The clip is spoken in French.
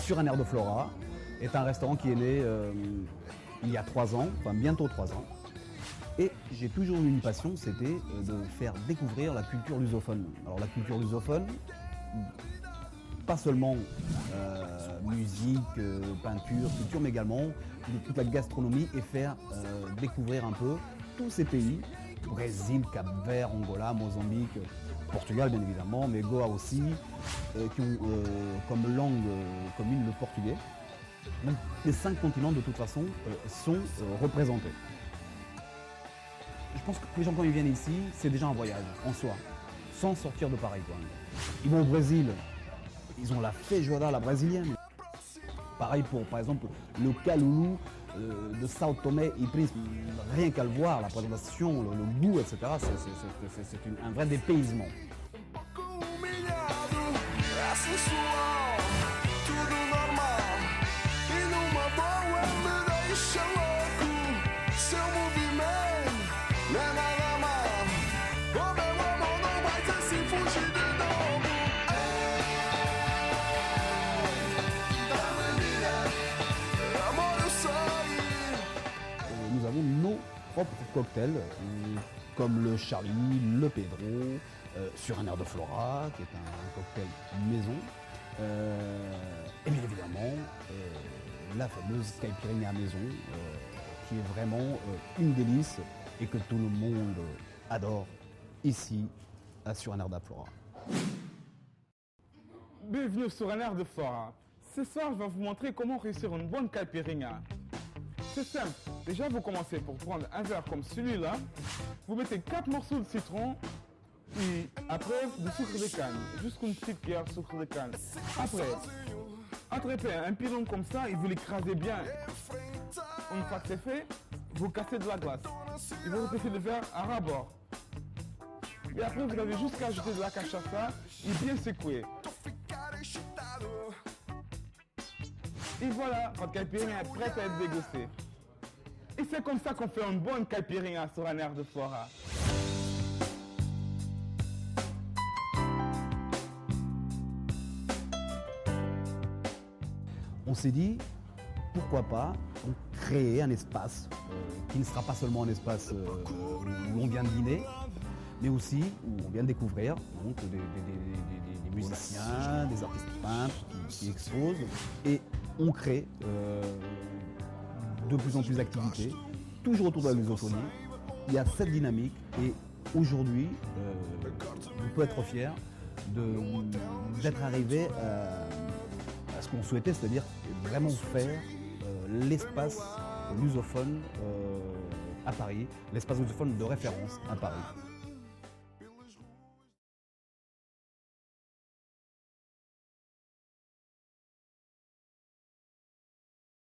Sur un air de Flora est un restaurant qui est né il y a 3 ans, enfin bientôt 3 ans. Et j'ai toujours eu une passion, c'était de faire découvrir la culture lusophone. Alors la culture lusophone, pas seulement musique, peinture, culture, mais également de toute la gastronomie et faire découvrir un peu tous ces pays, Brésil, Cap-Vert, Angola, Mozambique, Portugal bien évidemment, mais Goa aussi, qui ont comme langue commune le portugais. Donc les 5 continents de toute façon sont représentés. Je pense que les gens quand ils viennent ici, c'est déjà un voyage en soi, sans sortir de Paraguay. Ils vont au Brésil, ils ont la feijoada, la brésilienne. Pareil pour, par exemple, le calulu de Sao Tomé et Príncipe. Rien qu'à le voir, la présentation, le goût, etc., c'est un vrai dépaysement. Nous avons nos propres cocktails, comme le Charlie, le Pedro, sur un air de Flora, qui est un cocktail maison, et bien évidemment la fameuse caipirinha maison, qui est vraiment une délice et que tout le monde adore ici sur un air de Flora. Bienvenue sur un air de Flora. Ce soir, je vais vous montrer comment réussir une bonne caipirinha. C'est simple. Déjà, vous commencez pour prendre un verre comme celui-là. Vous mettez 4 morceaux de citron. Et après, du sucre de canne. Juste une petite cuillère de sucre de canne. Après, attrapez un pilon comme ça et vous l'écrasez bien. Une fois que c'est fait, vous cassez de la glace. Et vous remettez le verre à ras-bord. Et après, vous avez juste qu'à ajouter de la cachaça et bien secouer. Et voilà, votre caipirinha est prête à être dégustée. Et c'est comme ça qu'on fait une bonne caipirinha sur un air de Flora. On s'est dit, pourquoi pas créer un espace qui ne sera pas seulement un espace où on vient de dîner, mais aussi où on vient de découvrir donc, des musiciens, des artistes peintres qui exposent. Et on crée de plus en plus d'activités, toujours autour de la lusophonie. Il y a cette dynamique et aujourd'hui, on peut être fier d'être arrivé à ce qu'on souhaitait, c'est-à-dire vraiment faire l'espace lusophone à Paris, l'espace lusophone de référence à Paris.